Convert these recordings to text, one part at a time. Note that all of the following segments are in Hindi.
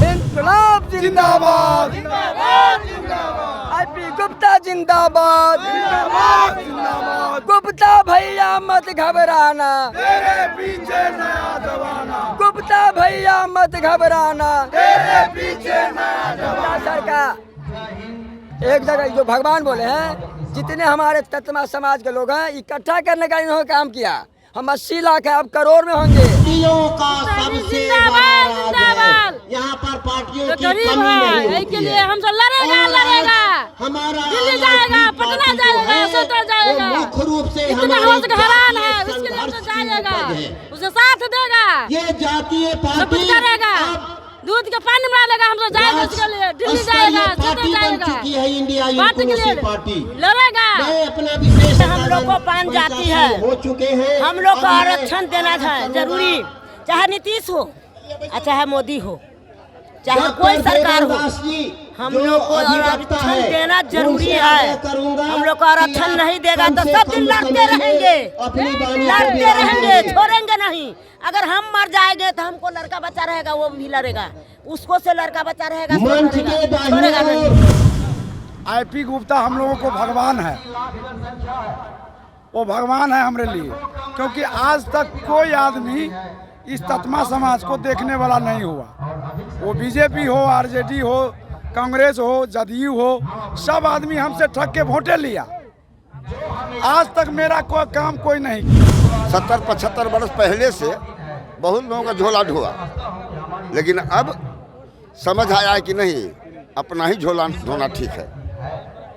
इनकलाब जिंदाबाद, आईपी गुप्ता जिंदाबाद, गुप्ता भैया मत घबराना, तेरे पीछे नया जमाना, गुप्ता भैया मत घबराना, तेरे पीछे नया जमाना। सरकार एक जगह जो भगवान बोले हैं, जितने हमारे तत्मा समाज के लोग हैं इकट्ठा करने का इन्होंने काम किया। हम 80 लाख है, अब करोड़ में होंगे। पार्टियों का सबसे बड़ा राज है। यहाँ पर पार्टियों की कमी नहीं होती के लिए हम सब लड़ेगा हमारा दिल्ली जाएगा, पटना जाएगा, सूत्र जाएगा, मुख्य रूप से इतना हो सके हैरान है, उसके लिए तो जाएगा, उसे साथ देगा, ये जातीय सब कुछ पार्टी करेगा, दूध का पानी मिला लेगा, हम तो जाएगा उसके लिए, दिल्ली जाएगा, सूत्र जाएगा, की है इंडिया पार्टी के लिए पार्टी लड़ेगा। मैं अपना विशेष हम लोग को पान जाती है, हो चुके हैं। हम लोग को आरक्षण देना है जरूरी, चाहे नीतीश हो चाहे मोदी हो चाहे कोई सरकार हो, हम लोग को आरक्षण देना जरूरी है। हम लोग को आरक्षण नहीं देगा तो सब दिन लड़ते रहेंगे, छोड़ेंगे नहीं। अगर हम मर जाएंगे तो हमको लड़का बच्चा रहेगा, वो भी लड़ेगा, उसको से लड़का बच्चा रहेगा, छोड़ेगा नहीं। आईपी गुप्ता हम लोगों को भगवान है, वो भगवान है हमारे लिए, क्योंकि आज तक कोई आदमी इस तत्मा समाज को देखने वाला नहीं हुआ। वो बीजेपी हो, आरजेडी हो, कांग्रेस हो, जदयू हो, सब आदमी हमसे ठग के वोटे लिया। आज तक मेरा कोई काम कोई नहीं। 70-75 वर्ष पहले से बहुत लोगों का झोला ढोआ, लेकिन अब समझ आया है कि नहीं, अपना ही झोला ढोना ठीक है।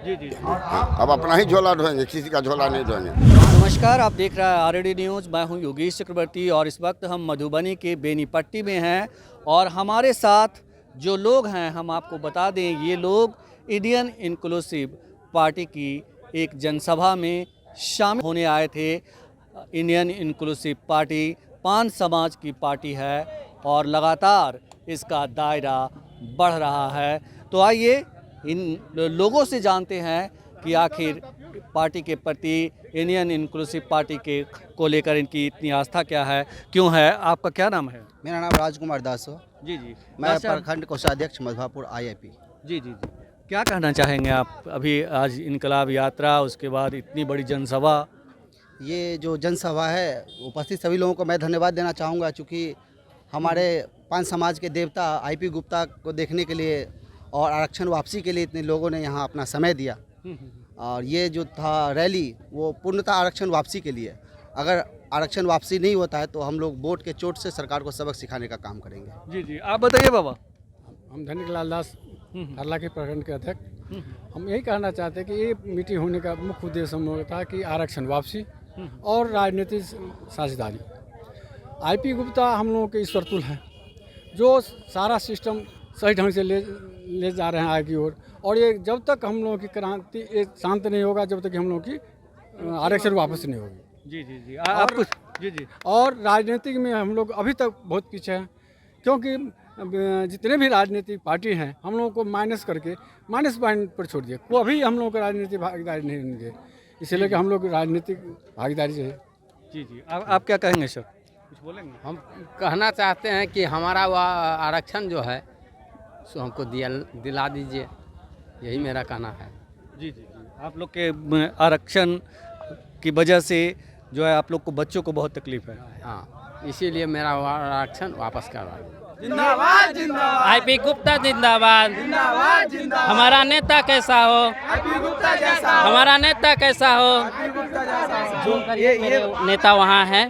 जी हाँ, अब अपना ही झोला ढोएंगे, किसी का झोला नहीं ढोएंगे। नमस्कार, आप देख रहे हैं आरडी न्यूज़। मैं हूं योगेश चक्रवर्ती और इस वक्त हम मधुबनी के बेनीपट्टी में हैं और हमारे साथ जो लोग हैं हम आपको बता दें, ये लोग इंडियन इंक्लूसिव पार्टी की एक जनसभा में शामिल होने आए थे। इंडियन इंक्लूसिव पार्टी पान समाज की पार्टी है और लगातार इसका दायरा बढ़ रहा है। तो आइए इन लोगों से जानते हैं कि आखिर पार्टी के प्रति, इंडियन इंक्लूसिव पार्टी के को लेकर इनकी इतनी आस्था क्या है, क्यों है। आपका क्या नाम है? मेरा नाम राजकुमार दास हो। जी। मैं प्रखंड कोषाध्यक्ष मधवापुर IIP। जी। क्या कहना चाहेंगे आप? अभी आज इनकलाब यात्रा, उसके बाद इतनी बड़ी जनसभा। ये जो जनसभा है, उपस्थित सभी लोगों को मैं धन्यवाद देना चाहूँगा, चूँकि हमारे पान समाज के देवता IP गुप्ता को देखने के लिए और आरक्षण वापसी के लिए इतने लोगों ने यहाँ अपना समय दिया। और ये जो था रैली, वो पूर्णतः आरक्षण वापसी के लिए। अगर आरक्षण वापसी नहीं होता है तो हम लोग वोट के चोट से सरकार को सबक सिखाने का काम करेंगे। जी। आप बताइए बाबा। हम धनिक लाल दास हरला के प्रखंड के अध्यक्ष, हम यही कहना चाहते हैं कि ये मीटिंग होने का मुख्य उद्देश्य हम लोग था कि आरक्षण वापसी और राजनीतिक साझेदारी। IP गुप्ता हम लोगों के ईश्वरतुल्य हैं, जो सारा सिस्टम सही ढंग से ले जा रहे हैं आगे की ओर। और ये जब तक हम लोगों की क्रांति एक शांत नहीं होगा, जब तक हम लोगों की आरक्षण वापस नहीं होगी। जी। आप कुछ। जी। और राजनीतिक में हम लोग अभी तक बहुत पीछे हैं, क्योंकि जितने भी राजनीतिक पार्टी हैं हम लोगों को माइनस करके माइनस पॉइंट पर छोड़ दिए। वो अभी हम लोगों को राजनीतिक भागीदारी नहीं देंगे, इसलिए कि हम लोग राजनीतिक भागीदारी से। जी। आप क्या कहेंगे सर? कुछ बोलेंगे? हम कहना चाहते हैं कि हमारा वह आरक्षण जो है सो हमको दिला दीजिए, यही मेरा कहना है। जी। आप लोग के आरक्षण की वजह से जो है आप लोग को, बच्चों को बहुत तकलीफ है। हाँ, इसीलिए मेरा आरक्षण वापस करवा दीजिए। जिंदाबाद जिंदाबाद, IP गुप्ता जिंदाबाद। हमारा नेता कैसा हो, IP गुप्ता जैसा हो, हमारा नेता कैसा हो। IP गुप्ता जैसा हो। जूम करिए, मेरे नेता वहाँ है,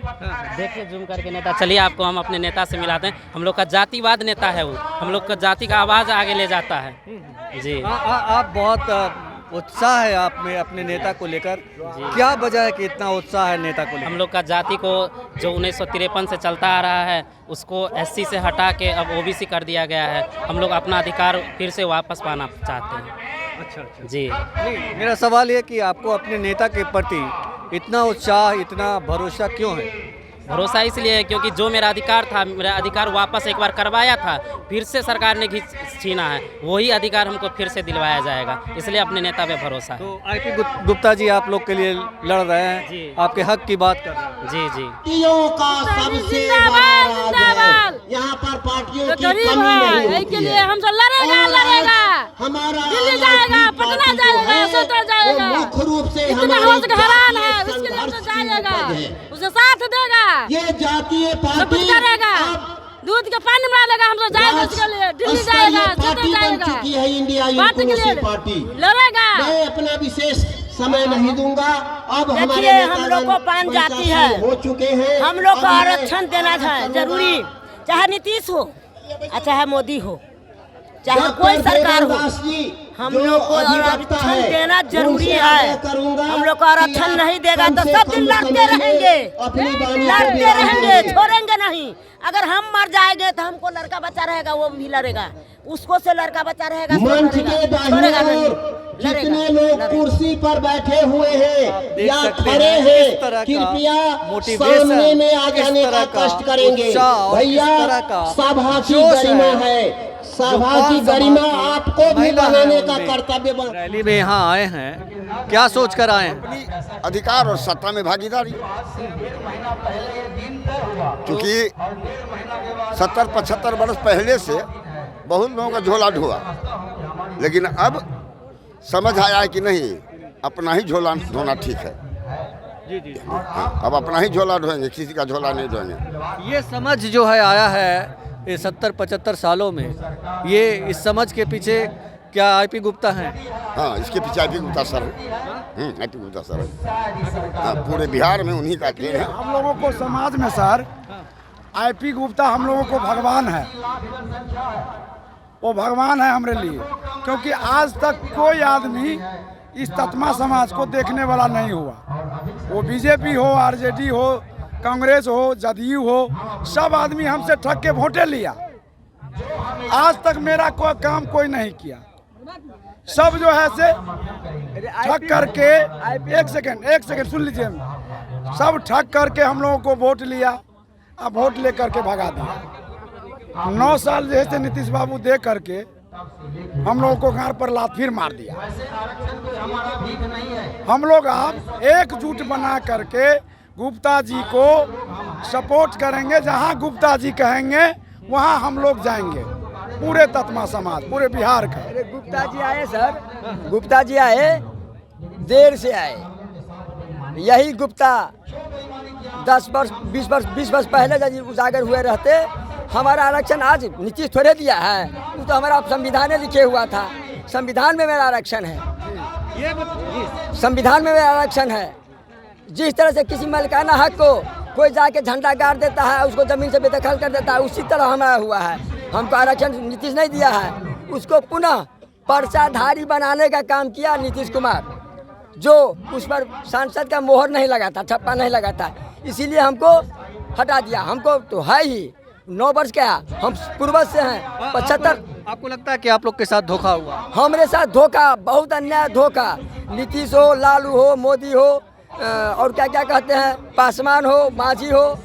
देखिए जूम करके नेता। चलिए आपको हम अपने नेता से मिलाते हैं। हम लोग का जातिवाद नेता है वो, हम लोग का जाति का आवाज़ आगे ले जाता है। जी। आप बहुत उत्साह है आप में अपने नेता को लेकर, क्या वजह है कि इतना उत्साह है नेता को लेकर? हम लोग का जाति को जो 1953 से चलता आ रहा है, उसको SC से हटा के अब OBC कर दिया गया है। हम लोग अपना अधिकार फिर से वापस पाना चाहते हैं। अच्छा। जी। नहीं, मेरा सवाल ये कि आपको अपने नेता के प्रति इतना उत्साह, इतना भरोसा क्यों है? भरोसा इसलिए है क्योंकि जो मेरा अधिकार था, मेरा अधिकार वापस एक बार करवाया था, फिर से सरकार ने छीना है, वही अधिकार हमको फिर से दिलवाया जाएगा, इसलिए अपने नेता पे भरोसा है। तो आईपी गुप्ता जी आप लोग के लिए लड़ रहे हैं, आपके हक की बात कर रहे हैं। जी जी, पार्टियों का सबसे बड़ा राज है। यहाँ पर पार्टियों की कमी नहीं होती के लिए हमसे लड़ेगा हमारा दिल्ली जाएगा, पटना जाएगा, सत्तर जाएगा, मुख्य रूप से इतना हैरान है, उसके लिए हमसे जाएगा, उसे साथ देगा, ये जातीय सब पार्टी कुछ करेगा, दूध के पानी मिला लेगा, हमसे जाएगा, उसके लिए दिल्ली जाएगा, सत्तर जाएगा, चुकी है इंडिया पार्टी के लिए पार्टी लड़ेगा। मैं अपना विशेष समय नहीं दूंगा। अब हमारे देखिए हम लोग को पान जाती है, हो चुके हैं, हम लोग को आरक्षण देना है जरूरी, चाहे नीतीश हो चाहे मोदी हो, चाहे कोई सरकार हो, हम लोग को आरक्षण देना जरूरी है। हम लोग को आरक्षण नहीं देगा तो सब दिन लड़ते रहेंगे, छोड़ेंगे नहीं। अगर हम मर जाएंगे तो हमको लड़का बच्चा रहेगा, वो भी लड़ेगा, उसको से लड़का बच्चा रहेगा, मंच के छोड़ेगा नहीं, जितने लोग कुर्सी पर बैठे हुए हैं या खड़े हैं, कृपया सामने में आ जाने का कष्ट करेंगे। भैया सभा की गरिमा है, सभा की गरिमा आपको भी बनाने का कर्तव्य बन। रैली में यहाँ आए हैं, क्या सोच कर आए हैं? अपनी अधिकार और सत्ता में भागीदारी, क्योंकि 70-75 वर्ष पहले से बहुत लोगों का झोला ढुआ, लेकिन अब समझ आया है कि नहीं, अपना ही झोला धोना ठीक है। जी जी, अब अपना ही झोला ढोएंगे, किसी का झोला नहीं ढोएंगे। ये समझ जो है आया है ये 70-75 सालों में, ये इस समझ के पीछे क्या आईपी गुप्ता हैं? हाँ, इसके पीछे आईपी गुप्ता सर है, आईपी गुप्ता सर है। हाँ, पूरे बिहार में उन्हीं का क्लेम है। हम लोगों को समाज में सर आईपी गुप्ता हम लोगों को भगवान है, वो भगवान है हमारे लिए, क्योंकि आज तक कोई आदमी इस तत्मा समाज को देखने वाला नहीं हुआ। वो बीजेपी हो, आरजेडी हो, कांग्रेस हो, जदयू हो, सब आदमी हमसे ठग के वोटें लिया। आज तक मेरा कोई काम कोई नहीं किया, सब जो है से ठग करके, एक सेकंड सुन लीजिए, सब ठग करके हम लोगों को वोट लिया, अब वोट ले करके भगा दिया। 9 साल जैसे नीतीश बाबू दे करके हम लोगों को घर पर लात फिर मार दिया। हम लोग अब एकजुट बना करके गुप्ता जी को सपोर्ट करेंगे, जहां गुप्ता जी कहेंगे वहां हम लोग जाएंगे, पूरे तत्मा समाज, पूरे बिहार का। अरे गुप्ता जी आए सर, गुप्ता जी आए, देर से आए। यही गुप्ता 10 वर्ष 20 वर्ष पहले जब उजागर हुए रहते, हमारा आरक्षण आज नीतीश थोड़े दिया है, वो तो हमारा संविधान लिखे हुआ था। संविधान में मेरा आरक्षण है, संविधान में मेरा आरक्षण है। जिस तरह से किसी मालिकाना हक को कोई जाके झंडा गाड़ देता है, उसको जमीन से बेदखल कर देता है, उसी तरह हमारा हुआ है। हमको आरक्षण नीतीश नहीं दिया है, उसको पुनः पर्चाधारी बनाने का काम किया नीतीश कुमार, जो उस पर सांसद का मोहर नहीं लगा था, ठप्पा नहीं लगा था, इसीलिए हमको हटा दिया। हमको तो है ही 9 वर्ष का, हम पूर्वज से हैं 75। आपको लगता है कि आप लोग के साथ धोखा हुआ? हमारे साथ धोखा, बहुत अन्याय धोखा। नीतीश हो, लालू हो, मोदी हो, और क्या क्या कहते हैं, पासवान हो, मांझी हो,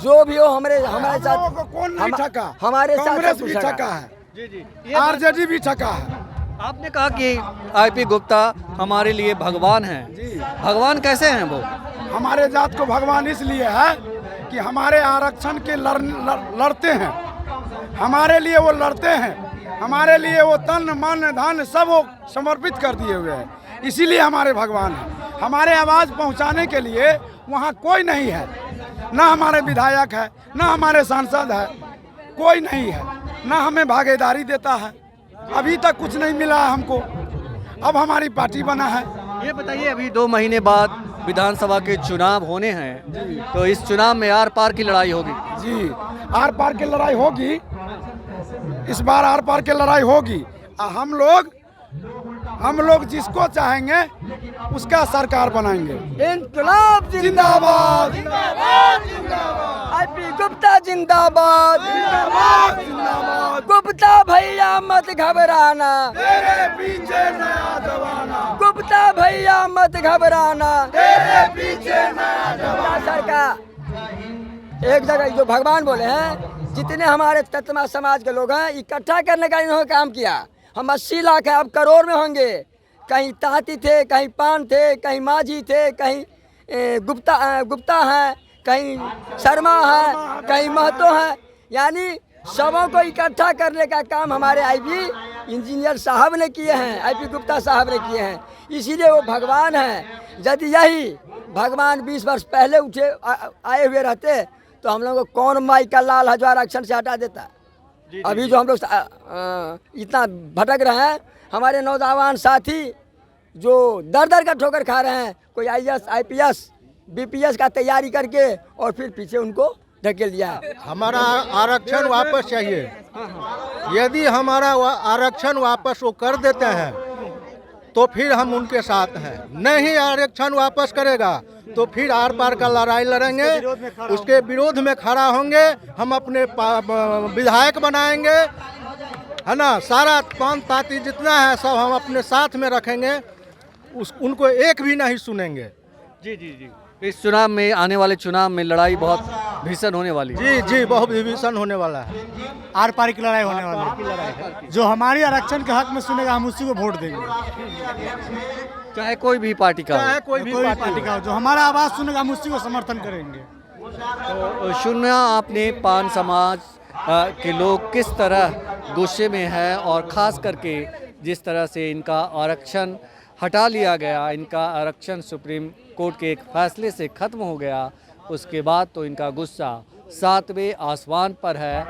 जो भी हो, हमारे साथ कौन नहीं ठगा? हमारे साथ कांग्रेस भी ठगा है, जी जी, आरजेडी भी ठगा है। आपने कहा कि आईपी गुप्ता हमारे लिए भगवान हैं, भगवान कैसे हैं वो? हमारे जात को भगवान इसलिए है कि हमारे आरक्षण के लड़ते हैं, हमारे लिए वो लड़ते हैं, हमारे लिए वो तन मन धन सब वो समर्पित कर दिए हुए हैं, इसीलिए हमारे भगवान हैं। हमारे आवाज़ पहुंचाने के लिए वहाँ कोई नहीं है, ना हमारे विधायक है, ना हमारे सांसद है, कोई नहीं है, ना हमें भागीदारी देता है। अभी तक कुछ नहीं मिला है हमको, अब हमारी पार्टी बना है। ये बताइए, अभी 2 महीने बाद विधानसभा के चुनाव होने हैं, तो इस चुनाव में आर पार की लड़ाई होगी? जी, आर पार की लड़ाई होगी, इस बार आर पार की लड़ाई होगी। हम लोग जिसको चाहेंगे उसका सरकार बनाएंगे। इनकलाब जिंदाबाद, आईपी गुप्ता जिंदाबाद, गुप्ता भैया मत घबराना, तेरे पीछे नया जमाना, गुप्ता भैया मत घबराना, तेरे पीछे नया जमाना। सरकार एक जगह जो भगवान बोले हैं, जितने हमारे तत्मा समाज के लोग हैं इकट्ठा करने का इन्होंने काम किया। हम 80 लाख है, अब करोड़ में होंगे। कहीं ताती थे, कहीं पान थे, कहीं माझी थे, कहीं गुप्ता हैं, कहीं शर्मा है, कहीं महतो हैं। यानी सबों को इकट्ठा करने का काम हमारे आईपी इंजीनियर साहब ने किए हैं, आईपी गुप्ता साहब ने किए हैं। इसीलिए वो भगवान हैं। यदि यही भगवान 20 वर्ष पहले आए हुए रहते तो हम लोग को कौन माई का लाल हजार आरक्षण से हटा देता। अभी जो हम लोग इतना भटक रहे हैं, हमारे नौजवान साथी जो दर दर का ठोकर खा रहे हैं, कोई IAS IPS BPS का तैयारी करके और फिर पीछे उनको ढकेल दिया। हमारा आरक्षण वापस चाहिए। यदि हमारा आरक्षण वापस वो कर देते हैं तो फिर हम उनके साथ हैं। नहीं आरक्षण वापस करेगा तो फिर आर पार का लड़ाई लड़ेंगे, उसके विरोध में खड़ा होंगे। हम अपने विधायक बनाएंगे, है ना। सारा पान ताती जितना है सब हम अपने साथ में रखेंगे, उनको एक भी नहीं सुनेंगे। जी जी जी। इस चुनाव में, आने वाले चुनाव में लड़ाई बहुत भीषण होने वाली है। जी जी, बहुत भीषण होने वाला है। आर पार की लड़ाई होने वाली है। जो हमारी आरक्षण के हक में सुनेगा हम उसी को वोट देंगे, चाहे कोई भी पार्टी का हो। चाहे कोई भी पार्टी का हो। जो हमारा आवाज़ सुनेगा हम उसी को समर्थन करेंगे। तो सुना आपने पान समाज के लोग किस तरह गुस्से में हैं, और ख़ास करके जिस तरह से इनका आरक्षण हटा लिया गया, इनका आरक्षण सुप्रीम कोर्ट के एक फैसले से ख़त्म हो गया, उसके बाद तो इनका गुस्सा 7वें आसमान पर है।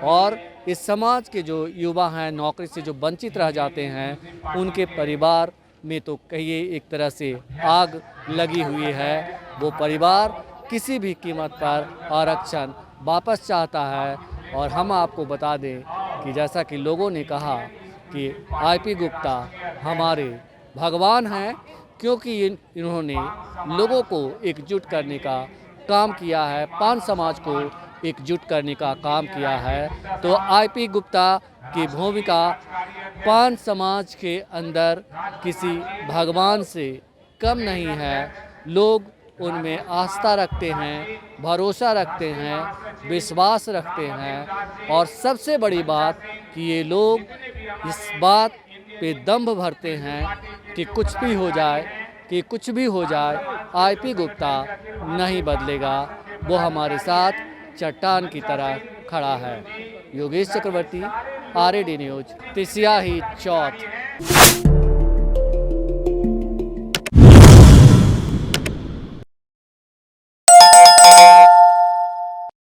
और इस समाज के जो युवा हैं, नौकरी से जो वंचित रह जाते हैं, उनके परिवार में तो कहिए एक तरह से आग लगी हुई है। वो परिवार किसी भी कीमत पर आरक्षण वापस चाहता है। और हम आपको बता दें कि जैसा कि लोगों ने कहा कि आईपी गुप्ता हमारे भगवान हैं, क्योंकि इन्होंने लोगों को एकजुट करने का काम किया है, पान समाज को एकजुट करने का काम किया है। तो आईपी गुप्ता की भूमिका पान समाज के अंदर किसी भगवान से कम नहीं है। लोग उनमें आस्था रखते हैं, भरोसा रखते हैं, विश्वास रखते हैं। और सबसे बड़ी बात कि ये लोग इस बात पे दंभ भरते हैं कि कुछ भी हो जाए, आईपी गुप्ता नहीं बदलेगा। वो हमारे साथ चट्टान की तरह खड़ा है। योगेश चक्रवर्ती, RAD न्यूज़, तिसिया ही चौथ।